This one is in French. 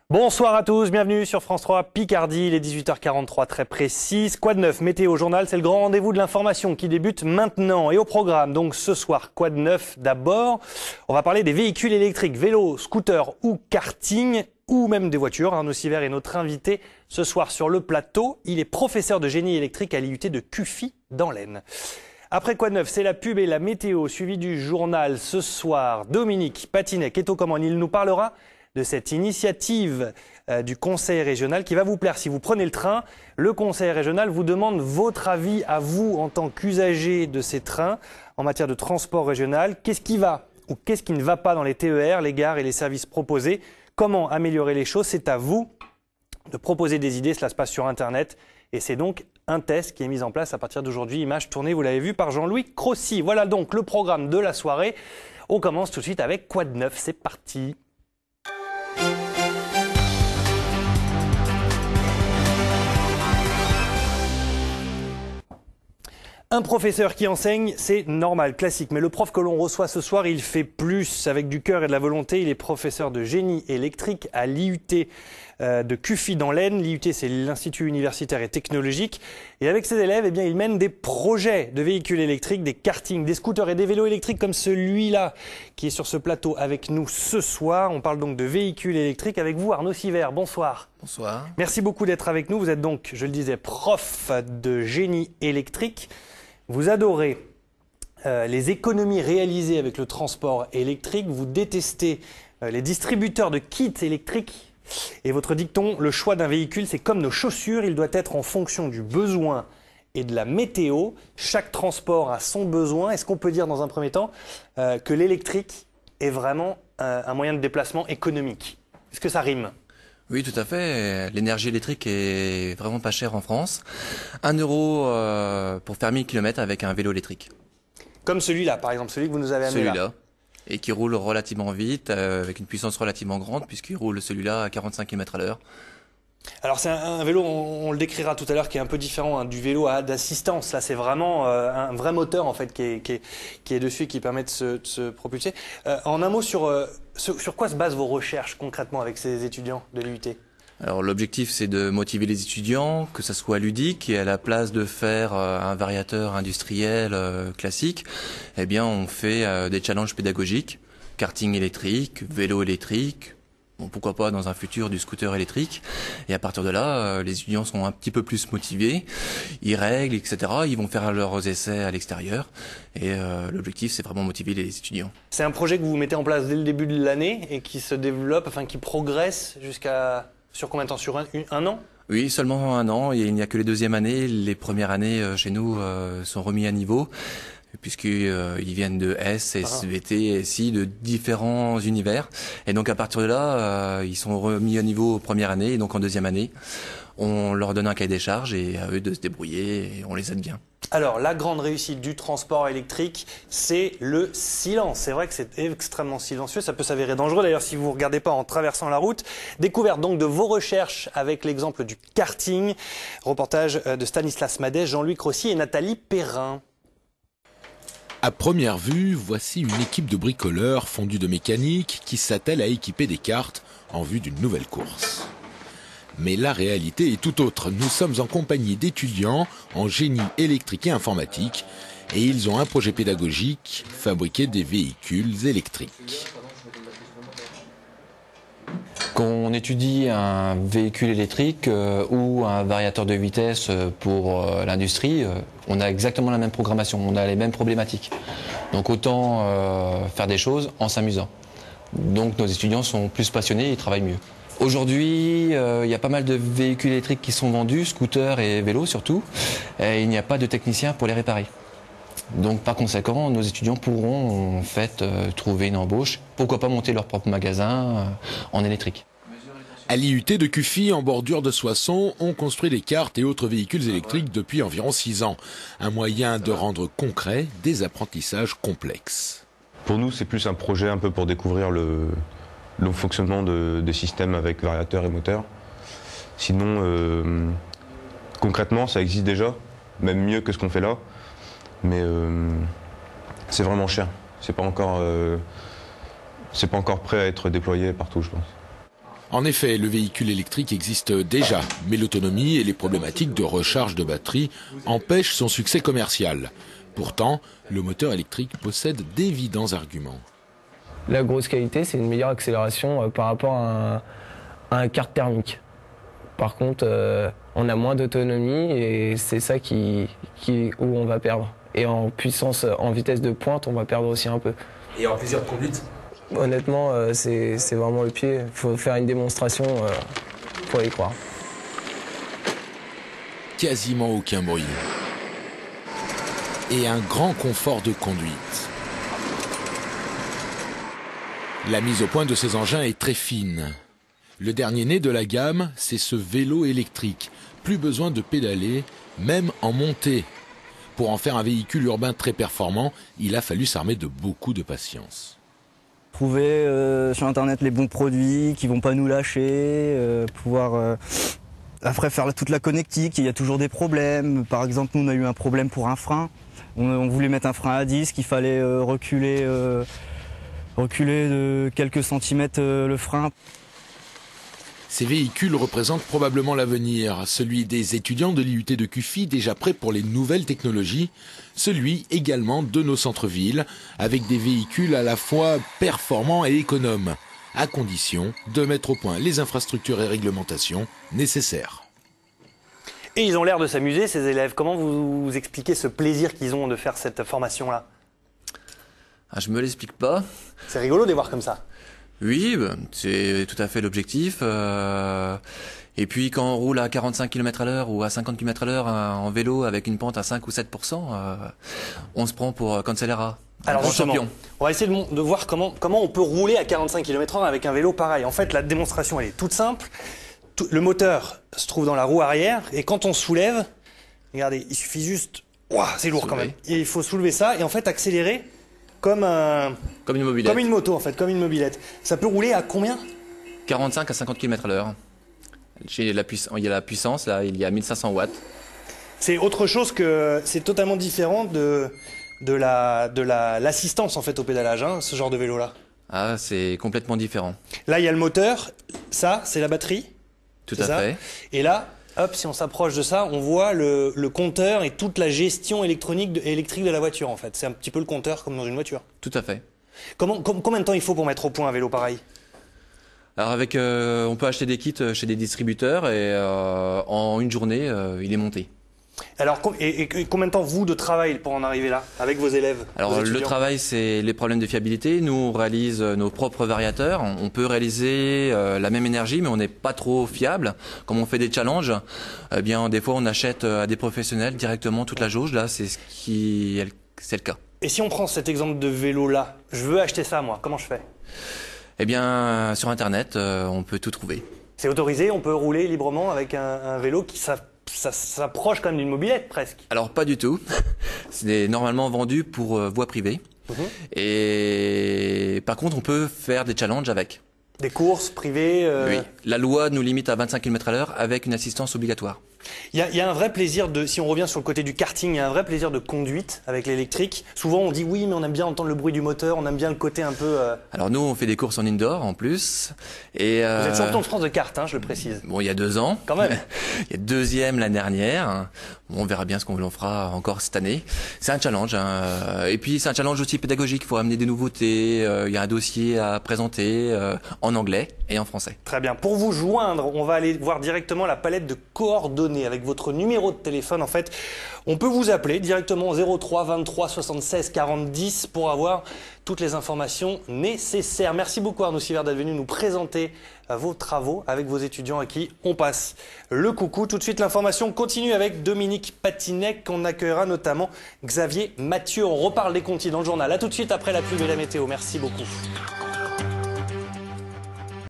Bonsoir à tous, bienvenue sur France 3 Picardie, il est 18h43 très précise. Quoi de neuf? Météo Journal, c'est le grand rendez-vous de l'information qui débute maintenant. Et au programme, donc ce soir, quoi de neuf? D'abord, on va parler des véhicules électriques, vélos, scooters ou karting, ou même des voitures. Arnaud Sivert est notre invité ce soir sur le plateau. Il est professeur de génie électrique à l'IUT de Cuffy dans l'Aisne. Après quoi de neuf, c'est la pub et la météo, suivi du journal ce soir. Dominique Patinec est aux commandes, il nous parlera de cette initiative du Conseil régional qui va vous plaire si vous prenez le train. Le Conseil régional vous demande votre avis à vous en tant qu'usager de ces trains en matière de transport régional. Qu'est-ce qui va ou qu'est-ce qui ne va pas dans les TER, les gares et les services proposés? Comment améliorer les choses? C'est à vous de proposer des idées. Cela se passe sur Internet et c'est donc un test qui est mis en place à partir d'aujourd'hui. Image tournée, vous l'avez vu, par Jean-Louis Crossy. Voilà donc le programme de la soirée. On commence tout de suite avec quoi de neuf? C'est parti. Un professeur qui enseigne, c'est normal, classique. Mais le prof que l'on reçoit ce soir, il fait plus avec du cœur et de la volonté. Il est professeur de génie électrique à l'IUT de Cuffy dans l'Aisne. L'IUT, c'est l'Institut universitaire et technologique. Et avec ses élèves, eh bien, il mène des projets de véhicules électriques, des kartings, des scooters et des vélos électriques comme celui-là qui est sur ce plateau avec nous ce soir. On parle donc de véhicules électriques avec vous, Arnaud Sivert. Bonsoir. Bonsoir. Merci beaucoup d'être avec nous. Vous êtes donc, je le disais, prof de génie électrique. Vous adorez les économies réalisées avec le transport électrique. Vous détestez les distributeurs de kits électriques. Et votre dicton, le choix d'un véhicule, c'est comme nos chaussures. Il doit être en fonction du besoin et de la météo. Chaque transport a son besoin. Est-ce qu'on peut dire dans un premier temps que l'électrique est vraiment un moyen de déplacement économique? Est-ce que ça rime? Oui, tout à fait. L'énergie électrique est vraiment pas chère en France. 1 € pour faire 1000 km avec un vélo électrique. Comme celui-là, par exemple, celui que vous nous avez amené là. Celui-là. Et qui roule relativement vite, avec une puissance relativement grande, puisqu'il roule celui-là à 45 km à l'heure. Alors c'est un vélo, on le décrira tout à l'heure, qui est un peu différent du vélo d'assistance. Là, c'est vraiment un vrai moteur en fait qui est dessus et qui permet de se propulser. En un mot, sur quoi se basent vos recherches concrètement avec ces étudiants de l'IUT? Alors l'objectif, c'est de motiver les étudiants, que ça soit ludique, et à la place de faire un variateur industriel classique, eh bien on fait des challenges pédagogiques, karting électrique, vélo électrique. Bon, pourquoi pas dans un futur du scooter électrique. Et à partir de là, les étudiants sont un petit peu plus motivés, ils règlent, etc. Ils vont faire leurs essais à l'extérieur. Et l'objectif, c'est vraiment motiver les étudiants. C'est un projet que vous mettez en place dès le début de l'année et qui se développe, enfin qui progresse sur combien de temps? Sur un an? Oui, seulement 1 an. Il n'y a que les deuxièmes années. Les premières années chez nous sont remis à niveau, puisqu'ils viennent de S, SVT, SI, de différents univers. Et donc à partir de là, ils sont remis à niveau première année, et donc en deuxième année, on leur donne un cahier des charges et à eux de se débrouiller, et on les aide bien. Alors, la grande réussite du transport électrique, c'est le silence. C'est vrai que c'est extrêmement silencieux, ça peut s'avérer dangereux. D'ailleurs, si vous ne regardez pas en traversant la route. Découverte donc de vos recherches avec l'exemple du karting. Reportage de Stanislas Madès, Jean-Louis Crossy et Nathalie Perrin. À première vue, voici une équipe de bricoleurs fondus de mécanique qui s'attelle à équiper des karts en vue d'une nouvelle course. Mais la réalité est tout autre. Nous sommes en compagnie d'étudiants en génie électrique et informatique et ils ont un projet pédagogique, fabriquer des véhicules électriques. Quand on étudie un véhicule électrique ou un variateur de vitesse pour l'industrie, on a exactement la même programmation, on a les mêmes problématiques. Donc autant faire des choses en s'amusant. Donc nos étudiants sont plus passionnés et ils travaillent mieux. Aujourd'hui, il y a pas mal de véhicules électriques qui sont vendus, scooters et vélos surtout, et il n'y a pas de techniciens pour les réparer. Donc par conséquent, nos étudiants pourront en fait trouver une embauche, pourquoi pas monter leur propre magasin en électrique. À l'IUT de Cuffy, en bordure de Soissons, on construit des karts et autres véhicules électriques depuis environ 6 ans. Un moyen de rendre concret des apprentissages complexes. Pour nous, c'est plus un projet un peu pour découvrir le fonctionnement des systèmes avec variateurs et moteurs. Sinon, concrètement, ça existe déjà, même mieux que ce qu'on fait là. Mais c'est vraiment cher. C'est pas encore prêt à être déployé partout, je pense. En effet, le véhicule électrique existe déjà, mais l'autonomie et les problématiques de recharge de batterie empêchent son succès commercial. Pourtant, le moteur électrique possède d'évidents arguments. La grosse qualité, c'est une meilleure accélération par rapport à un kart thermique. Par contre, on a moins d'autonomie et c'est ça où on va perdre. Et en puissance, en vitesse de pointe, on va perdre aussi un peu. Et en plaisir de conduite? Honnêtement, c'est vraiment le pied. Il faut faire une démonstration pour y croire. Quasiment aucun bruit. Et un grand confort de conduite. La mise au point de ces engins est très fine. Le dernier né de la gamme, c'est ce vélo électrique. Plus besoin de pédaler, même en montée. Pour en faire un véhicule urbain très performant, il a fallu s'armer de beaucoup de patience. Trouver sur internet les bons produits qui vont pas nous lâcher, pouvoir après faire toute la connectique, il y a toujours des problèmes. Par exemple, nous on a eu un problème pour un frein. On voulait mettre un frein à disque, il fallait reculer de quelques centimètres le frein. Ces véhicules représentent probablement l'avenir, celui des étudiants de l'IUT de Cuffi déjà prêts pour les nouvelles technologies, celui également de nos centres-villes, avec des véhicules à la fois performants et économes, à condition de mettre au point les infrastructures et réglementations nécessaires. Et ils ont l'air de s'amuser, ces élèves. Comment vous expliquez ce plaisir qu'ils ont de faire cette formation-là? Je me l'explique pas. C'est rigolo de les voir comme ça. Oui, c'est tout à fait l'objectif. Et puis quand on roule à 45 km à l'heure ou à 50 km à l'heure en vélo avec une pente à 5 ou 7%, on se prend pour Cancellara, Alors grand justement, champion. on va essayer de voir comment on peut rouler à 45 km/h avec un vélo pareil. En fait, la démonstration, elle est toute simple. Le moteur se trouve dans la roue arrière et quand on soulève, regardez, il suffit juste... Ouah, c'est lourd quand même. Et il faut soulever ça et en fait accélérer comme une mobilette. Comme une moto en fait, comme une mobilette. Ça peut rouler à combien? 45 à 50 km à l'heure. Il y a la puissance, là, il y a 1500 watts. C'est autre chose que... C'est totalement différent de l'assistance en fait au pédalage, hein, ce genre de vélo-là. Ah, c'est complètement différent. Là, il y a le moteur. Ça, c'est la batterie. Tout à fait. Et là, hop, si on s'approche de ça, on voit le compteur et toute la gestion électrique de la voiture, en fait. C'est un petit peu le compteur comme dans une voiture. Tout à fait. Combien de temps il faut pour mettre au point un vélo pareil? Alors on peut acheter des kits chez des distributeurs et en une journée, il est monté. Alors, et combien de temps, vous, de travail pour en arriver là, avec vos élèves? Alors, le travail, c'est les problèmes de fiabilité. Nous, on réalise nos propres variateurs. On peut réaliser la même énergie, mais on n'est pas trop fiable. Comme on fait des challenges, eh bien, des fois, on achète à des professionnels directement toute la jauge. Là, c'est le cas. Et si on prend cet exemple de vélo-là, je veux acheter ça, moi, comment je fais? Eh bien, sur Internet, on peut tout trouver. C'est autorisé, on peut rouler librement avec un vélo qui ça s'approche quand même d'une mobilette presque. Alors pas du tout. C'est normalement vendu pour voie privée. Et par contre, on peut faire des challenges avec. Des courses privées Oui. La loi nous limite à 25 km à l'heure avec une assistance obligatoire. Il y a un vrai plaisir si on revient sur le côté du karting, il y a un vrai plaisir de conduite avec l'électrique. Souvent on dit oui, mais on aime bien entendre le bruit du moteur, on aime bien le côté un peu... Alors nous, on fait des courses en indoor en plus. Et Vous êtes champion de France de kart, hein, je le précise. Bon, il y a 2 ans. Quand même. Il y a 2e l'année dernière. Bon, on verra bien ce qu'on fera encore cette année. C'est un challenge. Hein. Et puis c'est un challenge aussi pédagogique. Il faut amener des nouveautés. Il y a un dossier à présenter en anglais et en français. Très bien. Pour vous joindre, on va aller voir directement la palette de coordonnées avec votre numéro de téléphone. En fait, on peut vous appeler directement 03 23 76 40 10 pour avoir toutes les informations nécessaires. Merci beaucoup Arnaud Sivert d'être venu nous présenter vos travaux avec vos étudiants à qui on passe le coucou. Tout de suite, l'information continue avec Dominique Patinet, qu'on accueillera notamment Xavier Mathieu. On reparle des Conti dans le journal. À tout de suite après la pub et la météo. Merci beaucoup.